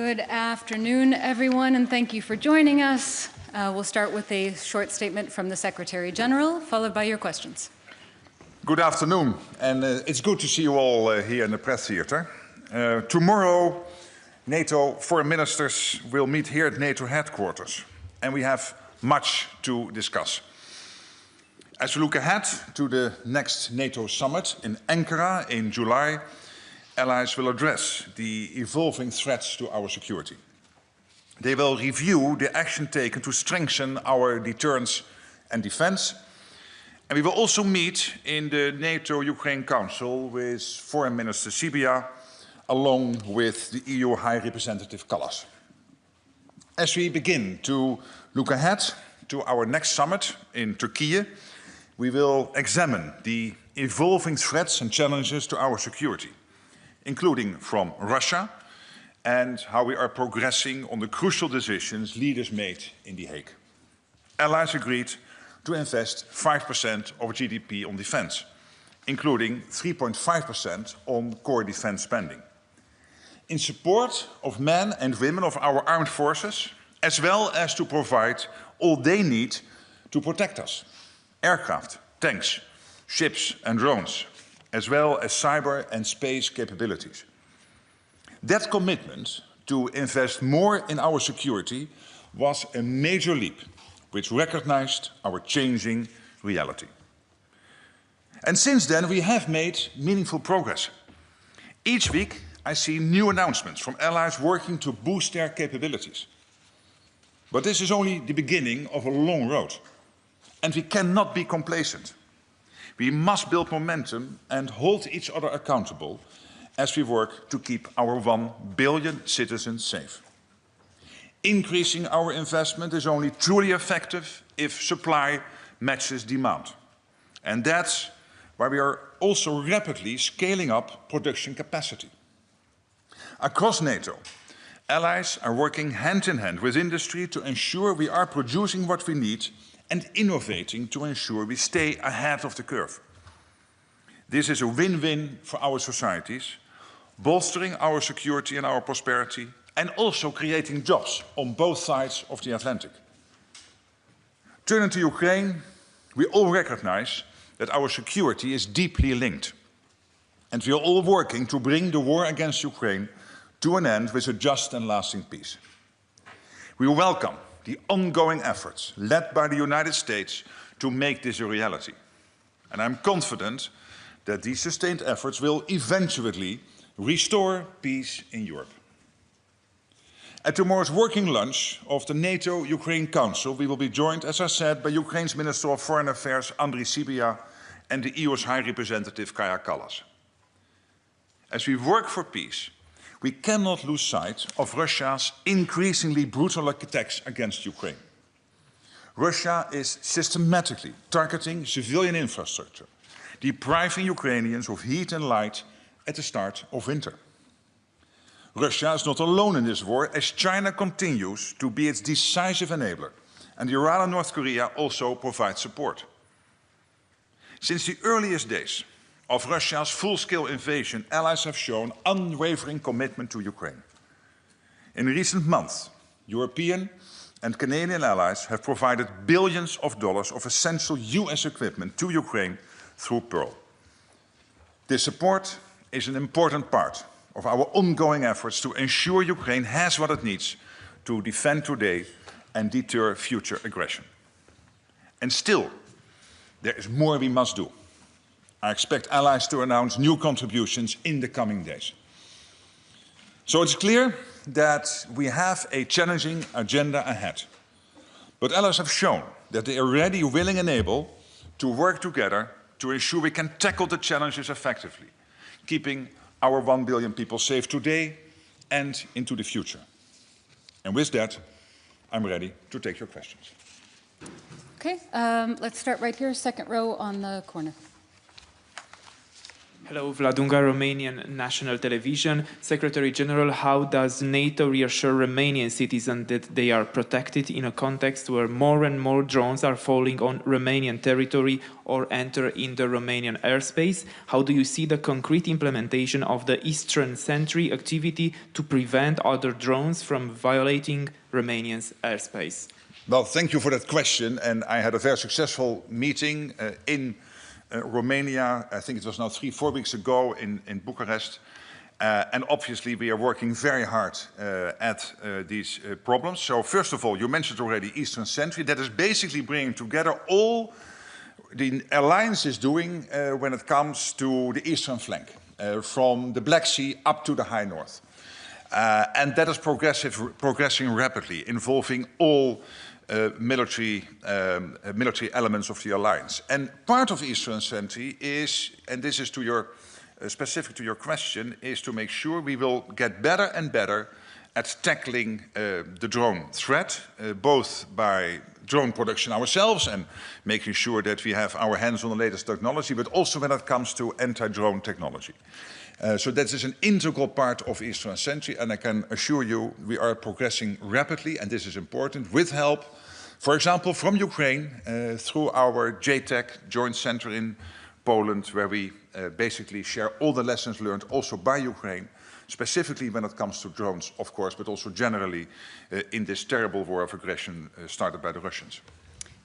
Good afternoon, everyone, and thank you for joining us. We'll start with a short statement from the Secretary-General, followed by your questions. Good afternoon, and it's good to see you all here in the press theater. Tomorrow, NATO foreign ministers will meet here at NATO Headquarters, and we have much to discuss. As we look ahead to the next NATO summit in Ankara in July, allies will address the evolving threats to our security. They will review the action taken to strengthen our deterrence and defense. And we will also meet in the NATO Ukraine Council with Foreign Minister Sybiha, along with the EU High Representative Kallas. As we begin to look ahead to our next summit in Turkey, we will examine the evolving threats and challenges to our security, including from Russia, and how we are progressing on the crucial decisions leaders made in The Hague. Allies agreed to invest 5% of GDP on defense, including 3.5% on core defense spending, in support of men and women of our armed forces, as well as to provide all they need to protect us: aircraft, tanks, ships and drones, as well as cyber and space capabilities. That commitment to invest more in our security was a major leap, which recognized our changing reality. And since then, we have made meaningful progress. Each week, I see new announcements from allies working to boost their capabilities. But this is only the beginning of a long road, and we cannot be complacent. We must build momentum and hold each other accountable as we work to keep our 1 billion citizens safe. Increasing our investment is only truly effective if supply matches demand. And that's why we are also rapidly scaling up production capacity. Across NATO, allies are working hand in hand with industry to ensure we are producing what we need and innovating to ensure we stay ahead of the curve. This is a win-win for our societies, bolstering our security and our prosperity, and also creating jobs on both sides of the Atlantic. Turning to Ukraine, we all recognize that our security is deeply linked, and we are all working to bring the war against Ukraine to an end with a just and lasting peace. We welcome the ongoing efforts led by the United States to make this a reality. And I'm confident that these sustained efforts will eventually restore peace in Europe. At tomorrow's working lunch of the NATO Ukraine Council, we will be joined, as I said, by Ukraine's Minister of Foreign Affairs, Andriy Sybiha, and the EU's High Representative, Kaja Kallas. As we work for peace, we cannot lose sight of Russia's increasingly brutal attacks against Ukraine. Russia is systematically targeting civilian infrastructure, depriving Ukrainians of heat and light at the start of winter. Russia is not alone in this war, as China continues to be its decisive enabler, and Iran and North Korea also provide support. Since the earliest days of Russia's full-scale invasion, allies have shown unwavering commitment to Ukraine. In recent months, European and Canadian allies have provided billions of dollars of essential US equipment to Ukraine through Pearl. This support is an important part of our ongoing efforts to ensure Ukraine has what it needs to defend today and deter future aggression. And still, there is more we must do. I expect allies to announce new contributions in the coming days. So it's clear that we have a challenging agenda ahead. But allies have shown that they are ready, willing and able to work together to ensure we can tackle the challenges effectively, keeping our 1 billion people safe today and into the future. And with that, I'm ready to take your questions. Okay, let's start right here, second row on the corner. Hello, Vladunga, Romanian National Television. Secretary-General, how does NATO reassure Romanian citizens that they are protected in a context where more and more drones are falling on Romanian territory or enter in the Romanian airspace? How do you see the concrete implementation of the Eastern Sentry activity to prevent other drones from violating Romania's airspace? Well, thank you for that question. And I had a very successful meeting in Romania, I think it was now 3-4 weeks ago in Bucharest. And obviously we are working very hard at these problems. So first of all, you mentioned already Eastern Sentry. That is basically bringing together all the alliance is doing when it comes to the eastern flank, from the Black Sea up to the high north. And that is progressing rapidly, involving all military elements of the alliance. And part of Eastern Sentry is, and this is to your specific to your question, is to make sure we will get better and better at tackling the drone threat, both by drone production ourselves and making sure that we have our hands on the latest technology, but also when it comes to anti-drone technology. So that is an integral part of Eastern Sentry, and I can assure you we are progressing rapidly, and this is important, with help, for example, from Ukraine, through our JTEC joint center in Poland, where we basically share all the lessons learned also by Ukraine, specifically when it comes to drones, of course, but also generally in this terrible war of aggression started by the Russians.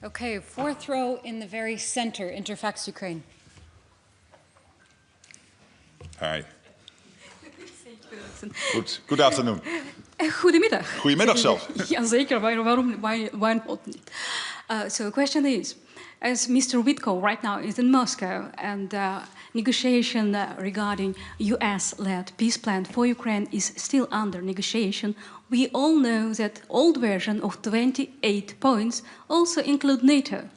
Okay, fourth row in the very center, Interfax Ukraine. Hi. Good afternoon. Goedemiddag. Goedemiddag zelf. Jazeker, why not? So the question is, as Mr. Witko right now is in Moscow and negotiation regarding US-led peace plan for Ukraine is still under negotiation, we all know that old version of 28 points also include NATO.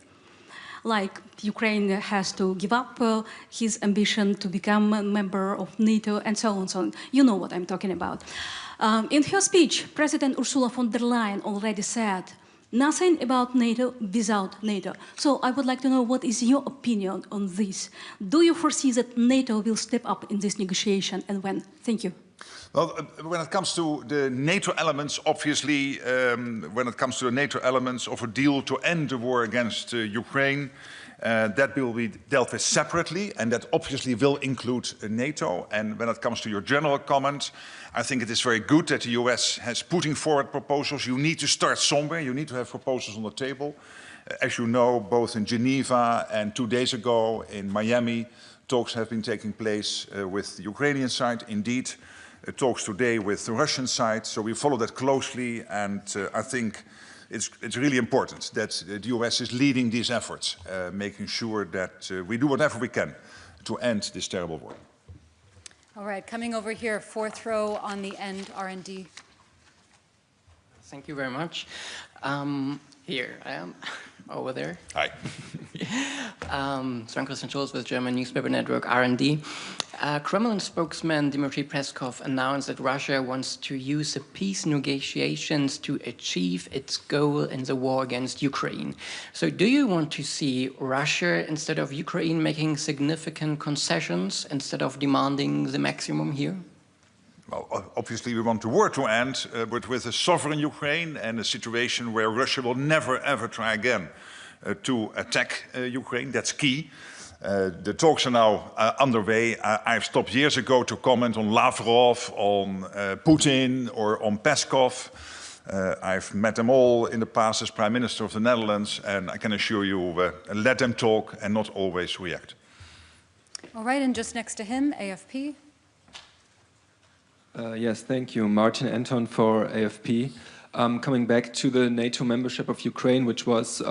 Like Ukraine has to give up his ambition to become a member of NATO and so on, so on. You know what I'm talking about. In her speech, President Ursula von der Leyen already said, nothing about NATO without NATO. So I would like to know what is your opinion on this. Do you foresee that NATO will step up in this negotiation and when? Thank you. Well, when it comes to the NATO elements, obviously, when it comes to the NATO elements of a deal to end the war against Ukraine, that will be dealt with separately, and that obviously will include NATO. And when it comes to your general comment, I think it is very good that the US has putting forward proposals. You need to start somewhere. You need to have proposals on the table. As you know, both in Geneva and 2 days ago in Miami, talks have been taking place with the Ukrainian side. Indeed, talks today with the Russian side. So we follow that closely, and I think it's really important that the US is leading these efforts, making sure that we do whatever we can to end this terrible war. All right, coming over here, fourth row on the end, R&D. Thank you very much. Here I am, over there. Hi. Sven Christian Schulz with German newspaper network R&D. Kremlin spokesman Dmitry Peskov announced that Russia wants to use the peace negotiations to achieve its goal in the war against Ukraine. So do you want to see Russia, instead of Ukraine, making significant concessions instead of demanding the maximum here? Well, obviously we want the war to end, but with a sovereign Ukraine and a situation where Russia will never ever try again to attack Ukraine. That's key. The talks are now underway. I've stopped years ago to comment on Lavrov, on Putin, or on Peskov. I've met them all in the past as Prime Minister of the Netherlands, and I can assure you, let them talk and not always react. All right, and just next to him, AFP. Yes, thank you. Martin Anton for AFP. Coming back to the NATO membership of Ukraine, which was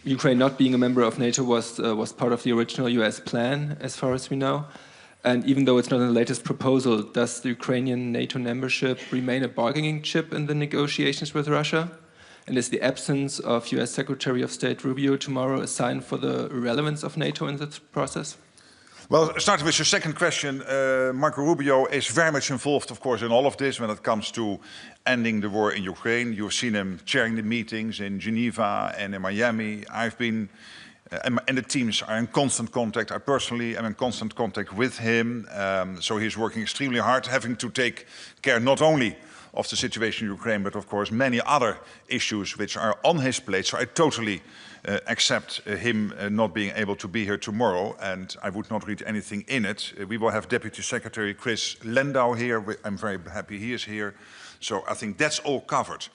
Ukraine not being a member of NATO was part of the original US plan, as far as we know. And even though it's not in the latest proposal, does the Ukrainian NATO membership remain a bargaining chip in the negotiations with Russia? And is the absence of US Secretary of State Rubio tomorrow a sign for the relevance of NATO in this process? Well, starting with your second question, Mark Rubio is very much involved, of course, in all of this when it comes to ending the war in Ukraine. You've seen him chairing the meetings in Geneva and in Miami. I've been and the teams are in constant contact. I personally am in constant contact with him. So he's working extremely hard, having to take care not only of the situation in Ukraine, but of course many other issues which are on his plate. So I totally accept him not being able to be here tomorrow, and I would not read anything in it. We will have Deputy Secretary Chris Lendau here. I'm very happy he is here. So I think that's all covered.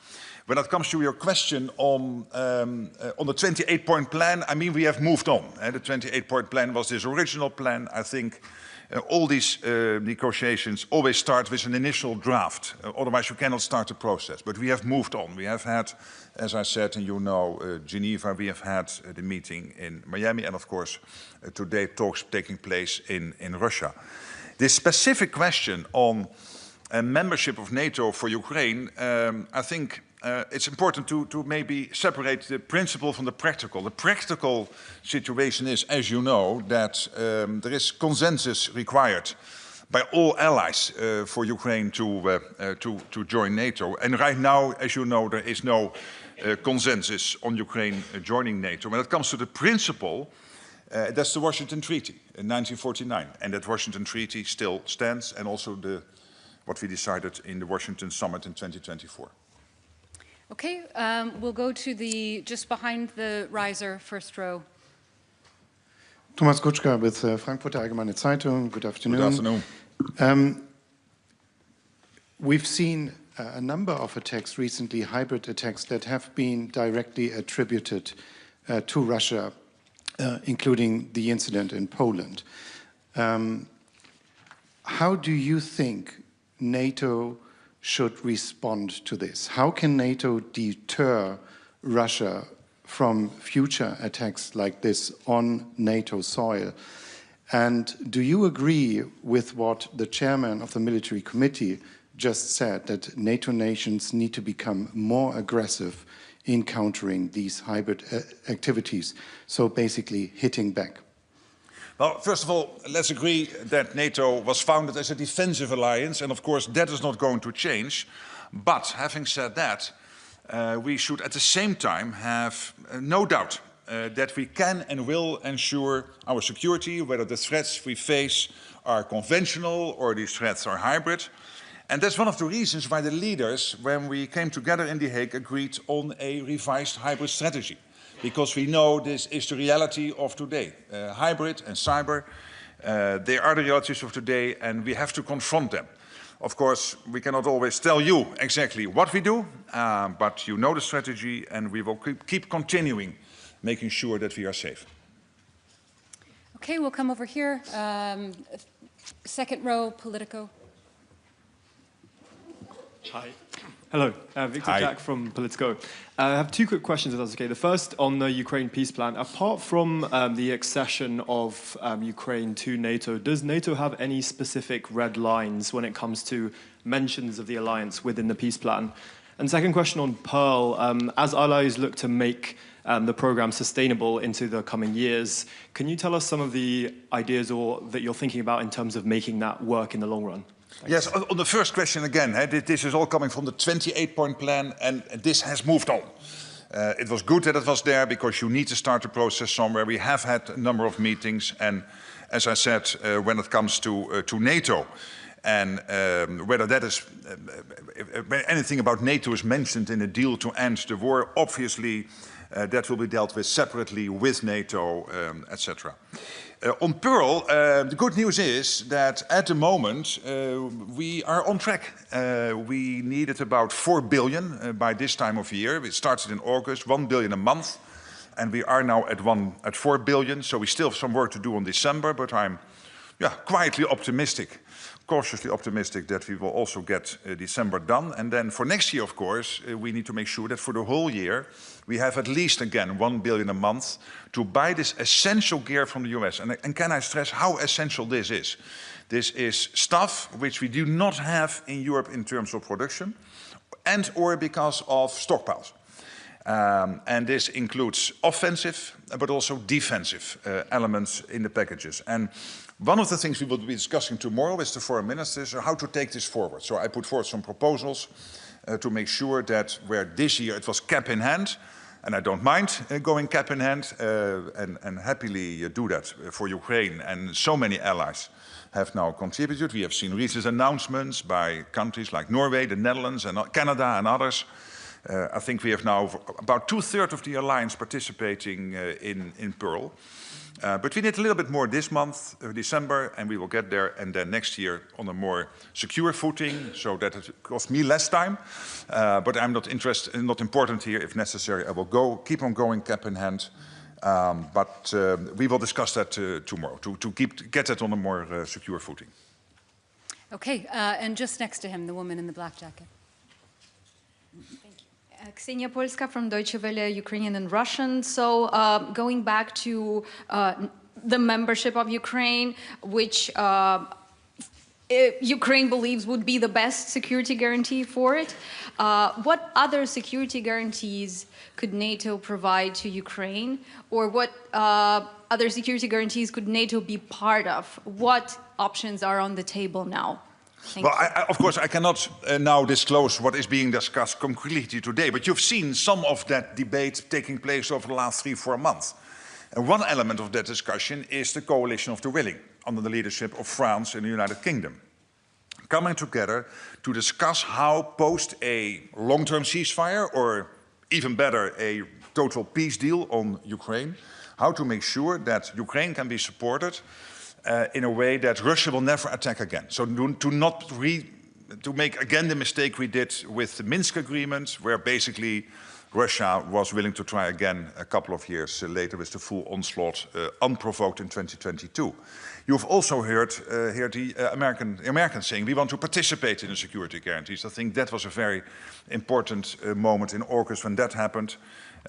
When it comes to your question on the 28-point plan, I mean, we have moved on. The 28-point plan was this original plan. I think all these negotiations always start with an initial draft. Otherwise, you cannot start the process. But we have moved on. We have had, as I said, and you know, Geneva, we have had the meeting in Miami, and of course, today talks taking place in Russia. This specific question on membership of NATO for Ukraine, I think it's important to maybe separate the principle from the practical. The practical situation is, as you know, that there is consensus required by all allies for Ukraine to join NATO. And right now, as you know, there is no consensus on Ukraine joining NATO. When it comes to the principle, that's the Washington Treaty in 1949. And that Washington Treaty still stands, and also what we decided in the Washington Summit in 2024. Okay, we'll go to just behind the riser, first row. Thomas Kutschka with Frankfurter Allgemeine Zeitung. Good afternoon. Good afternoon. We've seen a number of attacks recently, hybrid attacks, that have been directly attributed to Russia, including the incident in Poland. How do you think NATO should respond to this? How can NATO deter Russia from future attacks like this on NATO soil? And do you agree with what the chairman of the military committee just said, that NATO nations need to become more aggressive in countering these hybrid activities, so basically hitting back? Well, first of all, let's agree that NATO was founded as a defensive alliance, and of course that is not going to change. But having said that, we should at the same time have no doubt that we can and will ensure our security, whether the threats we face are conventional or these threats are hybrid. And that's one of the reasons why the leaders, when we came together in The Hague, agreed on a revised hybrid strategy. Because we know this is the reality of today. Hybrid and cyber, they are the realities of today, and we have to confront them. Of course, we cannot always tell you exactly what we do, but you know the strategy, and we will keep continuing, making sure that we are safe. Okay, we'll come over here. Second row, Politico. Hi. Hello, Victor Hi. Jack from Politico. I have two quick questions, if that's okay. The first on the Ukraine peace plan. Apart from the accession of Ukraine to NATO, does NATO have any specific red lines when it comes to mentions of the alliance within the peace plan? And second question on Pearl. As allies look to make the program sustainable into the coming years, can you tell us some of the ideas that you're thinking about in terms of making that work in the long run? Thanks. Yes, on the first question again, this is all coming from the 28-point plan, and this has moved on. It was good that it was there, because you need to start the process somewhere. We have had a number of meetings, and as I said, when it comes to NATO, and whether that is, anything about NATO is mentioned in a deal to end the war, obviously that will be dealt with separately with NATO, etc. On Pearl, the good news is that at the moment we are on track. We needed about 4 billion by this time of year. It started in August, 1 billion a month, and we are now at 4 billion. So we still have some work to do on December, but I'm quietly optimistic, cautiously optimistic that we will also get December done. And then for next year, of course, we need to make sure that for the whole year we have at least, again, 1 billion a month to buy this essential gear from the US. And can I stress how essential this is? This is stuff which we do not have in Europe in terms of production, and or because of stockpiles. And this includes offensive, but also defensive elements in the packages. And one of the things we will be discussing tomorrow with the foreign ministers are how to take this forward. So I put forward some proposals to make sure that where this year it was cap in hand, And I don't mind going cap in hand and happily do that for Ukraine. And so many allies have now contributed. We have seen recent announcements by countries like Norway, the Netherlands, and Canada and others. I think we have now about 2/3 of the alliance participating in Pearl. But we need a little bit more this month, December, and we will get there, and then next year on a more secure footing, so that it costs me less time. But I'm not interested, not important here. If necessary, I will keep on going cap in hand. But we will discuss that tomorrow to get it on a more secure footing. Okay, and just next to him, the woman in the black jacket. Ksenia Polska from Deutsche Welle, Ukrainian and Russian. So going back to the membership of Ukraine, which Ukraine believes would be the best security guarantee for it, what other security guarantees could NATO provide to Ukraine? Or what other security guarantees could NATO be part of? What options are on the table now? Of course, I cannot now disclose what is being discussed concretely today, but you've seen some of that debate taking place over the last 3-4 months. And one element of that discussion is the coalition of the willing, under the leadership of France and the United Kingdom, coming together to discuss how, post a long-term ceasefire, or even better, a total peace deal on Ukraine, how to make sure that Ukraine can be supported in a way that Russia will never attack again. So to make again the mistake we did with the Minsk agreement, where basically Russia was willing to try again a couple of years later with the full onslaught unprovoked in 2022. You've also heard the Americans saying we want to participate in the security guarantees. I think that was a very important moment in August when that happened.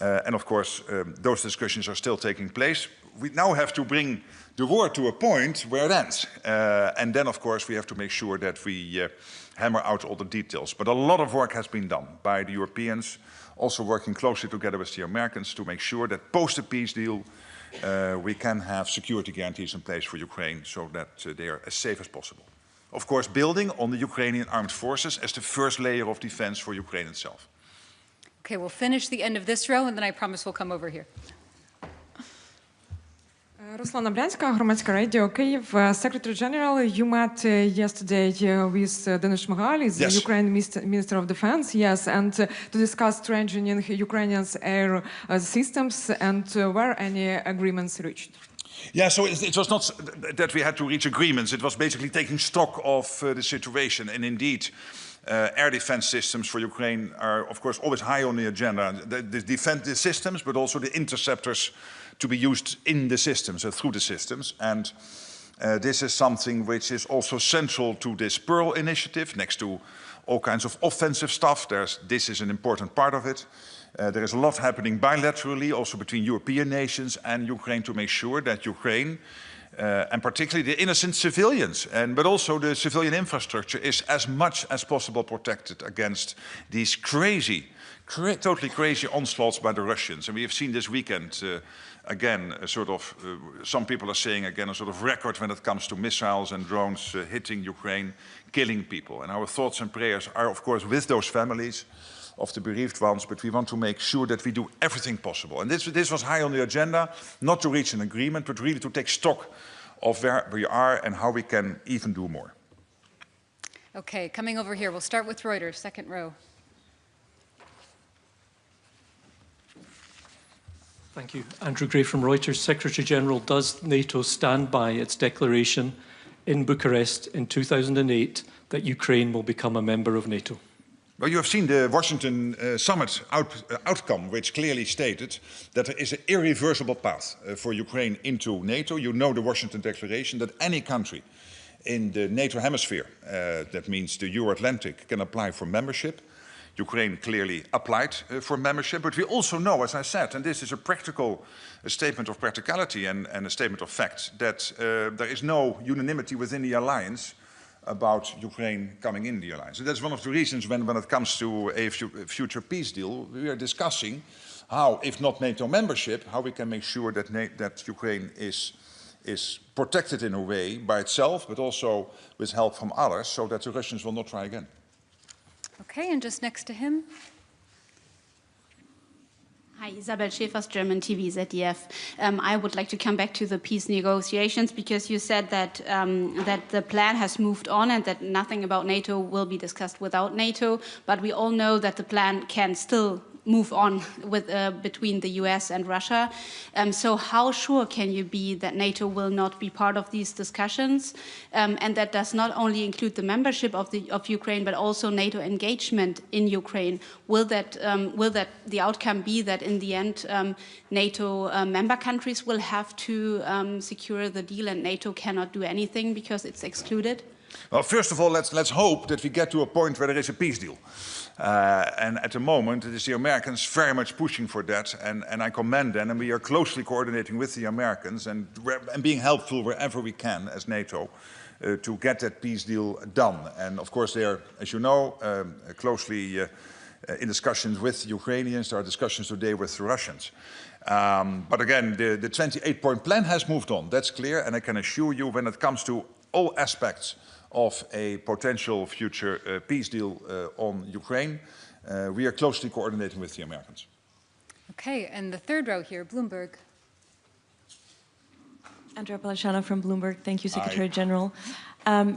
And of course, those discussions are still taking place. We now have to bring the war to a point where it ends. And then, of course, we have to make sure that we hammer out all the details. But a lot of work has been done by the Europeans, also working closely together with the Americans to make sure that post the peace deal, we can have security guarantees in place for Ukraine so that they are as safe as possible. Of course, building on the Ukrainian armed forces as the first layer of defense for Ukraine itself. Okay, we'll finish the end of this row, and then I promise we'll come over here. Руслана Брянська, Громадське радіо, Kyiv. Secretary General, you met yesterday with Denis Shmyhal, the Ukraine Minister of Defense, yes, and to discuss strengthening Ukrainians' air systems, and were any agreements reached? Yeah, so it was not that we had to reach agreements. It was basically taking stock of the situation, and indeed, air defense systems for Ukraine are, of course, always high on the agenda. The defense systems, but also the interceptors to be used in the systems, through the systems. And this is something which is also central to this Pearl initiative, next to all kinds of offensive stuff. This is an important part of it. There is a lot happening bilaterally, also between European nations and Ukraine, to make sure that Ukraine, and particularly the innocent civilians, but also the civilian infrastructure, is as much as possible protected against these totally crazy onslaughts by the Russians. And we have seen this weekend, again, a sort of, some people are saying again, a sort of record when it comes to missiles and drones hitting Ukraine, killing people. And our thoughts and prayers are, of course, with those families of the bereaved ones, but we want to make sure that we do everything possible. And this was high on the agenda, not to reach an agreement, but really to take stock of where we are and how we can even do more. Okay, coming over here, we'll start with Reuters, second row. Thank you. Andrew Gray from Reuters. Secretary-General, does NATO stand by its declaration in Bucharest in 2008 that Ukraine will become a member of NATO? Well, you have seen the Washington summit outcome, which clearly stated that there is an irreversible path for Ukraine into NATO. You know the Washington Declaration that any country in the NATO hemisphere, that means the Euro-Atlantic, can apply for membership. Ukraine clearly applied for membership, but we also know, as I said, and this is a statement of practicality and a statement of fact, that there is no unanimity within the alliance about Ukraine coming in the alliance. And that's one of the reasons when it comes to a future peace deal, we are discussing how, if not NATO membership, how we can make sure that Ukraine is protected in a way by itself, but also with help from others, so that the Russians will not try again. Okay, and just next to him. Hi, Isabel Schäfers, German TV, ZDF. I would like to come back to the peace negotiations because you said that that the plan has moved on and that nothing about NATO will be discussed without NATO. But we all know that the plan can still move on with between the US and Russia. So how sure can you be that NATO will not be part of these discussions? And that does not only include the membership of Ukraine, but also NATO engagement in Ukraine. Will that the outcome be that in the end NATO member countries will have to secure the deal and NATO cannot do anything because it's excluded? Well, first of all, let's hope that we get to a point where there is a peace deal. And at the moment, it is the Americans very much pushing for that, and I commend them, and we are closely coordinating with the Americans and being helpful wherever we can as NATO to get that peace deal done. And of course, they are, as you know, closely in discussions with the Ukrainians. There are discussions today with the Russians. But again, the 28-point plan has moved on, that's clear, and I can assure you when it comes to all aspects of a potential future peace deal on Ukraine, we are closely coordinating with the Americans. Okay, and the third row here, Bloomberg. Andrea Palacciano from Bloomberg. Thank you, Secretary General.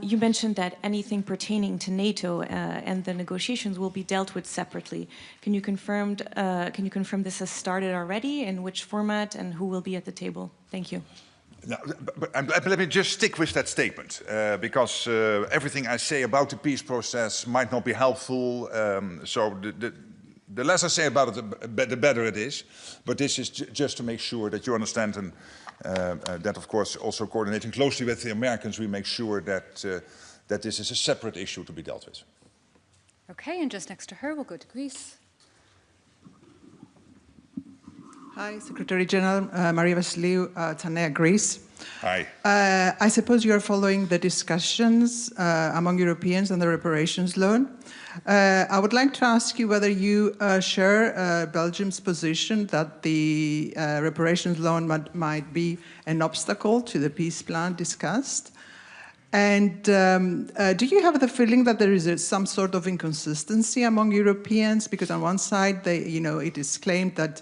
You mentioned that anything pertaining to NATO and the negotiations will be dealt with separately. Can you confirm this has started already? In which format and who will be at the table? Thank you. Now, but let me just stick with that statement, because everything I say about the peace process might not be helpful. So the less I say about it, the better it is. But this is just to make sure that you understand, and that, of course, also coordinating closely with the Americans, we make sure that, that this is a separate issue to be dealt with. Okay, and just next to her, we'll go to Greece. Hi, Secretary General Maria Vasiliou, Tanea, Greece. Hi. I suppose you are following the discussions among Europeans on the reparations loan. I would like to ask you whether you share Belgium's position that the reparations loan might be an obstacle to the peace plan discussed. And do you have the feeling that there is some sort of inconsistency among Europeans? Because on one side, it is claimed that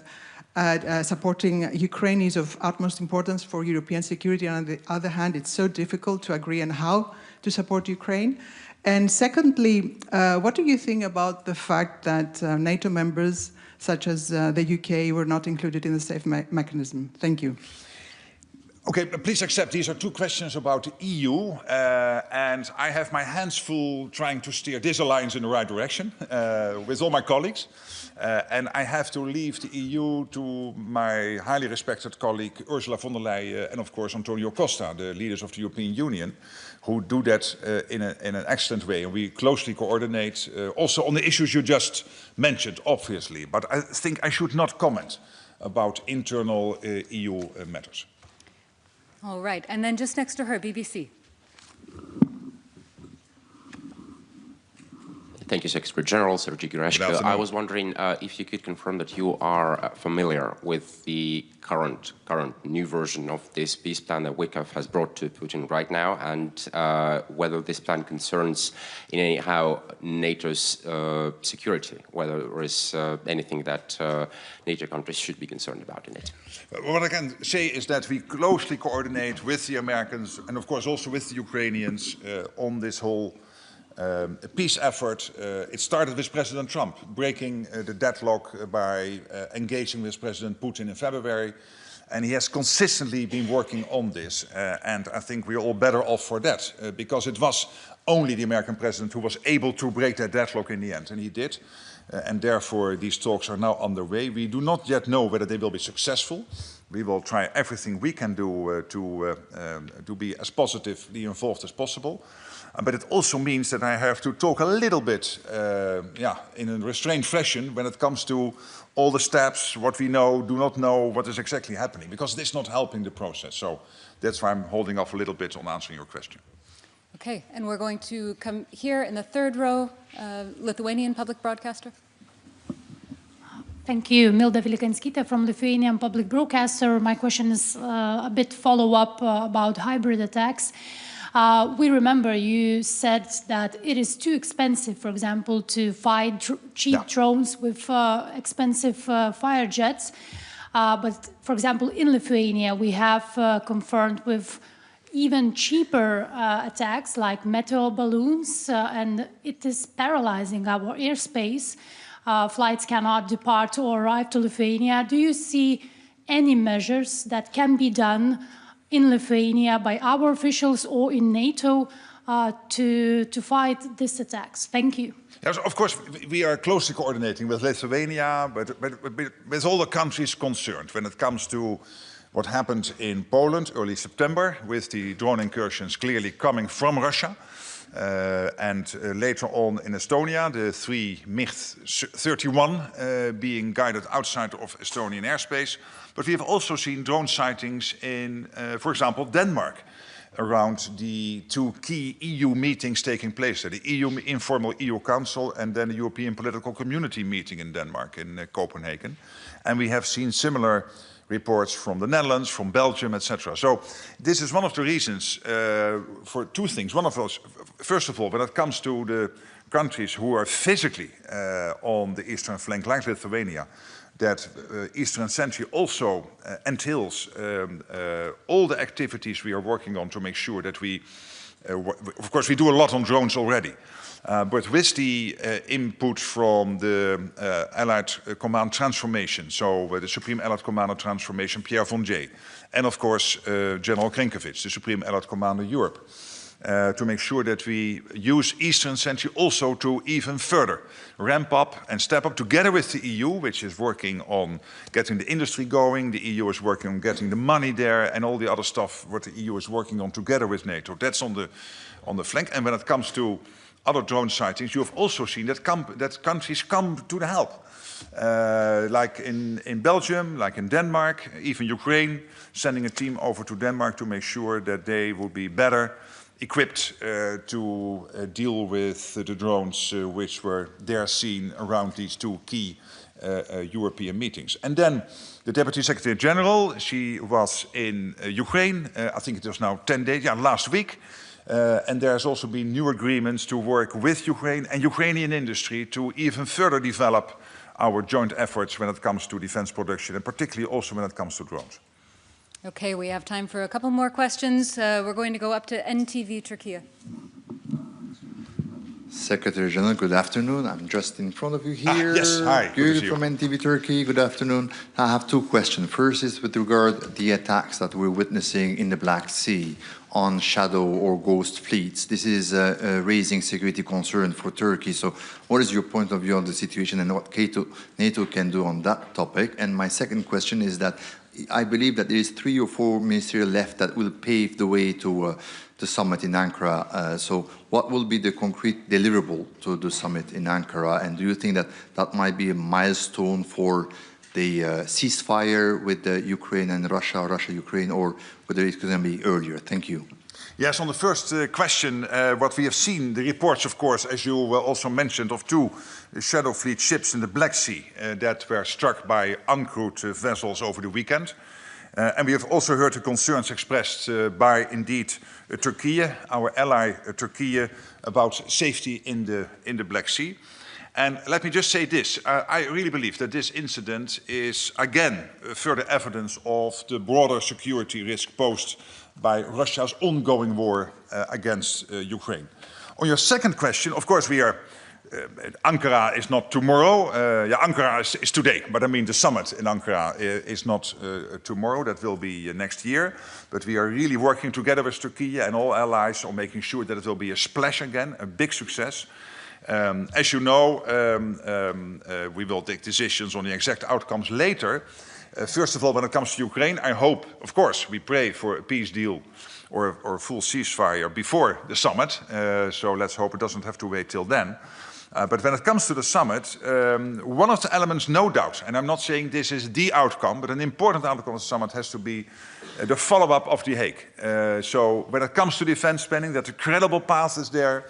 supporting Ukraine is of utmost importance for European security, and on the other hand, it's so difficult to agree on how to support Ukraine. And secondly, what do you think about the fact that NATO members, such as the UK, were not included in the safe mechanism? Thank you. Okay, please accept these are two questions about the EU, and I have my hands full trying to steer this alliance in the right direction with all my colleagues. And I have to leave the EU to my highly respected colleague Ursula von der Leyen and, of course, Antonio Costa, the leaders of the European Union, who do that in an excellent way. And we closely coordinate also on the issues you just mentioned, obviously. But I think I should not comment about internal EU matters. All right, and then just next to her, BBC. Thank you, Secretary General, Sergei Gerashko. I was wondering if you could confirm that you are familiar with the current new version of this peace plan that Kyiv has brought to Putin right now, and whether this plan concerns in any how NATO's security, whether there is anything that NATO countries should be concerned about in it. What I can say is that we closely coordinate with the Americans and, of course, also with the Ukrainians on this whole peace effort. It started with President Trump breaking the deadlock by engaging with President Putin in February, and he has consistently been working on this, and I think we're all better off for that, because it was only the American president who was able to break that deadlock in the end, and he did, and therefore these talks are now underway. We do not yet know whether they will be successful. We will try everything we can do to be as positively involved as possible. But it also means that I have to talk a little bit in a restrained fashion when it comes to all the steps, what we know, do not know, what is exactly happening, because it's not helping the process. So that's why I'm holding off a little bit on answering your question. Okay, and we're going to come here in the third row, Lithuanian public broadcaster. Thank you. Milda Vilikanskita from Lithuanian Public Broadcaster. My question is a bit follow-up about hybrid attacks. We remember you said that it is too expensive, for example, to fight cheap drones with expensive fire jets. But, for example, in Lithuania, we have confirmed with even cheaper attacks like meteor balloons, and it is paralyzing our airspace. Flights cannot depart or arrive to Lithuania. Do you see any measures that can be done in Lithuania by our officials or in NATO to fight these attacks? Thank you. Yes, of course, we are closely coordinating with Lithuania, but with all the countries concerned when it comes to what happened in Poland early September with the drone incursions clearly coming from Russia. And later on in Estonia, the 3 MiG-31 being guided outside of Estonian airspace. But we have also seen drone sightings in, for example, Denmark, around the 2 key EU meetings taking place there, the informal EU Council and then the European Political Community meeting in Denmark, in Copenhagen. And we have seen similar reports from the Netherlands, from Belgium, etc. So this is one of the reasons for 2 things. One of those, first of all, when it comes to the countries who are physically on the eastern flank, like Lithuania, that Eastern Century also entails all the activities we are working on to make sure that we, of course, we do a lot on drones already. But with the input from the Allied Command Transformation, so the Supreme Allied Commander Transformation, Pierre Vonjé, and of course General Krinkovic, the Supreme Allied Commander Europe, to make sure that we use Eastern Century also to even further ramp up and step up together with the EU, which is working on getting the industry going. The EU is working on getting the money there and all the other stuff what the EU is working on together with NATO. That's on the flank. And when it comes to other drone sightings, you have also seen that countries come to the help. Like in Belgium, like in Denmark, even Ukraine, sending a team over to Denmark to make sure that they will be better equipped to deal with the drones which were there seen around these 2 key European meetings. And then the Deputy Secretary-General, she was in Ukraine, I think it was now 10 days, last week. And there has also been new agreements to work with Ukraine and Ukrainian industry to even further develop our joint efforts when it comes to defense production, and particularly also when it comes to drones. Okay, we have time for a couple more questions. We're going to go up to NTV Turkey. Secretary General, good afternoon. I'm just in front of you here. Yes, hi. Good from NTV Turkey. Good afternoon. I have 2 questions. First is with regard to the attacks that we're witnessing in the Black Sea on shadow or ghost fleets. This is raising security concern for Turkey. So what is your point of view on the situation and what NATO can do on that topic? And my second question is that I believe that there is 3 or 4 ministerial left that will pave the way to the summit in Ankara. So what will be the concrete deliverable to the summit in Ankara? And do you think that that might be a milestone for the ceasefire with the Ukraine and Russia, Russia-Ukraine, or whether it's going to be earlier? Thank you. Yes, on the first question, what we have seen, the reports, of course, as you also mentioned, of 2 Shadow Fleet ships in the Black Sea that were struck by uncrewed vessels over the weekend. And we have also heard the concerns expressed by, indeed, Turkey, our ally Turkey, about safety in the Black Sea. And let me just say this, I really believe that this incident is, again, further evidence of the broader security risk posed by Russia's ongoing war against Ukraine. On your second question, of course, we are, Ankara is not tomorrow. Ankara is today, but I mean the summit in Ankara is not tomorrow. That will be next year. But we are really working together with Turkey and all allies on making sure that it will be a splash again, a big success. As you know, we will take decisions on the exact outcomes later. First of all, when it comes to Ukraine, I hope, of course, we pray for a peace deal or a full ceasefire before the summit. So let's hope it doesn't have to wait till then. But when it comes to the summit, one of the elements, no doubt, and I'm not saying this is the outcome, but an important outcome of the summit has to be the follow-up of The Hague. So when it comes to defense spending, that a credible path is there,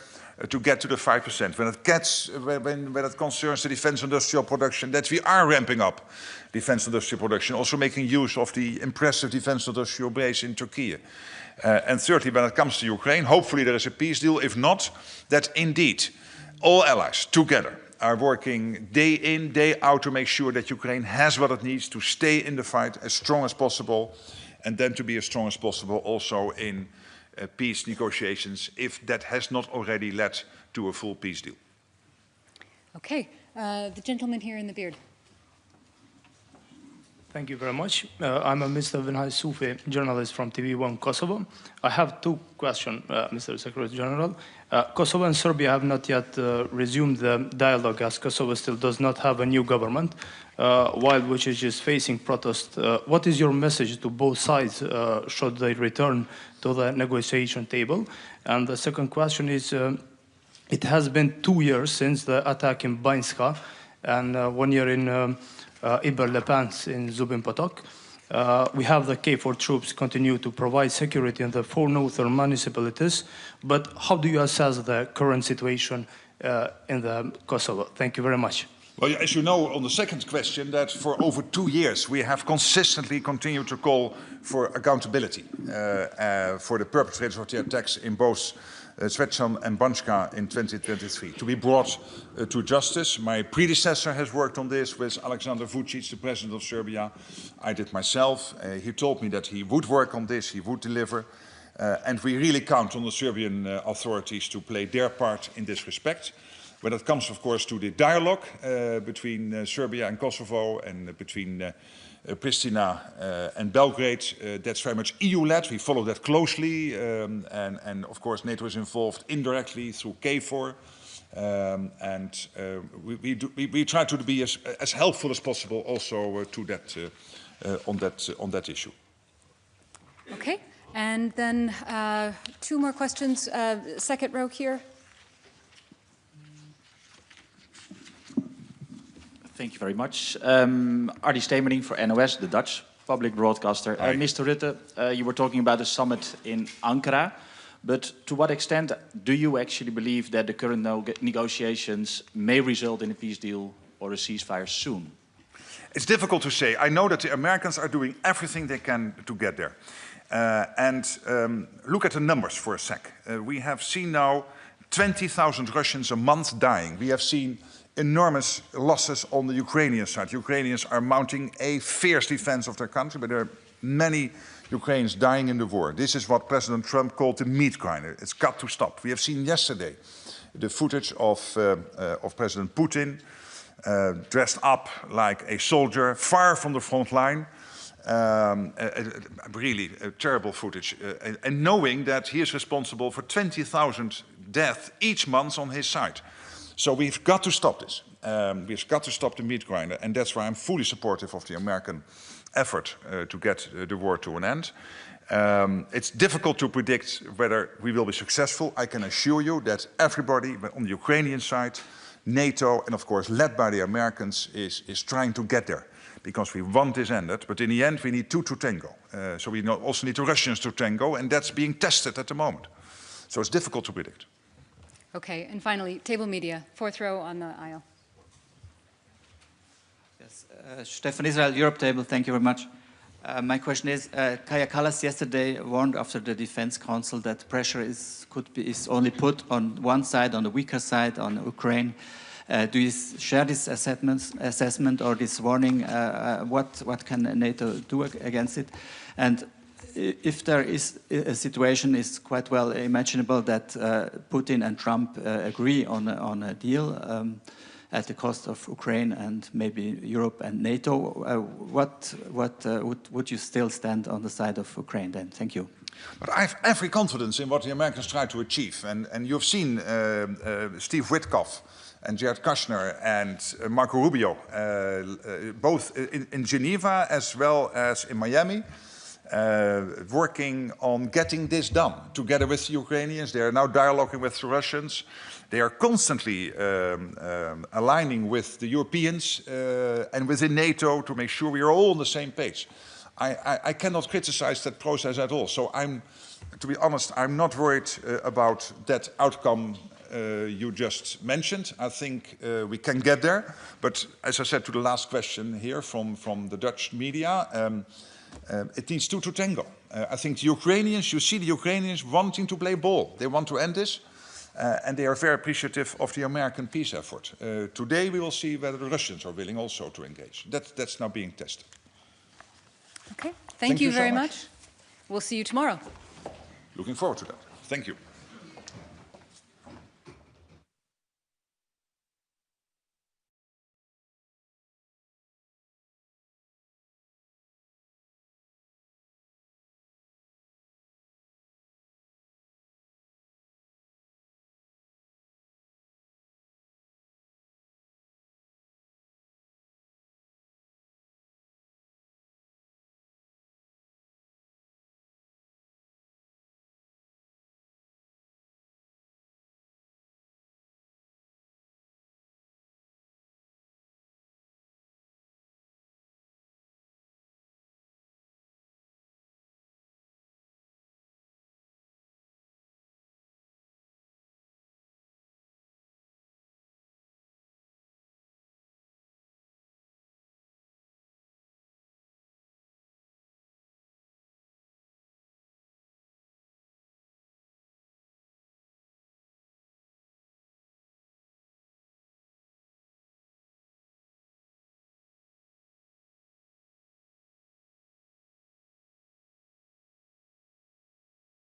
to get to the 5%. When it concerns the defense industrial production, that we are ramping up defense industrial production, also making use of the impressive defense industrial base in Turkey. And thirdly, when it comes to Ukraine, hopefully there is a peace deal. If not, that indeed all allies together are working day in, day out to make sure that Ukraine has what it needs to stay in the fight as strong as possible, and then to be as strong as possible also in peace negotiations, if that has not already led to a full peace deal. Okay, the gentleman here in the beard. Thank you very much. I'm a Mr. Vinay Soufi, journalist from TV1 Kosovo. I have two questions, Mr. Secretary-General. Kosovo and Serbia have not yet resumed the dialogue, as Kosovo still does not have a new government, while Vučić is facing protest. What is your message to both sides should they return to the negotiation table? And the second question is, it has been 2 years since the attack in Banjska and 1 year in Iber-Lepans in Zubin Potok. We have the KFOR troops continue to provide security in the 4 northern municipalities, but how do you assess the current situation in the Kosovo? Thank you very much. Well, as you know, on the second question, that for over 2 years we have consistently continued to call for accountability for the perpetrators of the attacks in both Zvečan and Banjska in 2023, to be brought to justice. My predecessor has worked on this with Aleksandar Vučić, the president of Serbia. I did myself. He told me that he would work on this, he would deliver. And we really count on the Serbian authorities to play their part in this respect. When it comes, of course, to the dialogue between Serbia and Kosovo and between Pristina and Belgrade, that's very much EU-led. We follow that closely, and of course NATO is involved indirectly through KFOR, and we try to be as helpful as possible also to that on that issue. Okay, and then 2 more questions. Second row here. Thank you very much. Ardy Stemening for NOS, the Dutch public broadcaster. Mr. Rutte, you were talking about the summit in Ankara, but to what extent do you actually believe that the current negotiations may result in a peace deal or a ceasefire soon? It's difficult to say. I know that the Americans are doing everything they can to get there. Look at the numbers for a sec. We have seen now 20,000 Russians a month dying. We have seen enormous losses on the Ukrainian side. Ukrainians are mounting a fierce defense of their country, but there are many Ukrainians dying in the war. This is what President Trump called the meat grinder. It's got to stop. We have seen yesterday the footage of President Putin dressed up like a soldier, far from the front line. Really terrible footage. And knowing that he is responsible for 20,000 deaths each month on his side. So we've got to stop this. We've got to stop the meat grinder, and that's why I'm fully supportive of the American effort to get the war to an end. It's difficult to predict whether we will be successful. I can assure you that everybody on the Ukrainian side, NATO, and of course led by the Americans, is trying to get there, because we want this ended. But in the end, we need 2 to tango. So we also need the Russians to tango, and that's being tested at the moment. So it's difficult to predict. Okay, and finally, table media, 4th row on the aisle. Yes, Stefan Israel, Europe Table, thank you very much. My question is, Kaja Kallas yesterday warned after the Defense Council that pressure is only put on one side, on the weaker side, on Ukraine. Do you share this assessment or this warning? What can NATO do against it? And if there is a situation, is quite well imaginable that Putin and Trump agree on a deal at the cost of Ukraine and maybe Europe and NATO. Would you still stand on the side of Ukraine then? Thank you. But I have every confidence in what the Americans try to achieve. And you've seen Steve Witkoff and Jared Kushner and Marco Rubio, both in Geneva as well as in Miami, working on getting this done together with the Ukrainians. They are now dialoguing with the Russians. They are constantly aligning with the Europeans and within NATO to make sure we are all on the same page. I cannot criticize that process at all. So to be honest, I'm not worried about that outcome you just mentioned. I think we can get there. But as I said to the last question here from the Dutch media, it needs two to tango. I think the Ukrainians, you see the Ukrainians wanting to play ball. They want to end this. And they are very appreciative of the American peace effort. Today we will see whether the Russians are willing also to engage. That's now being tested. Okay, thank you very much. We'll see you tomorrow. Looking forward to that. Thank you.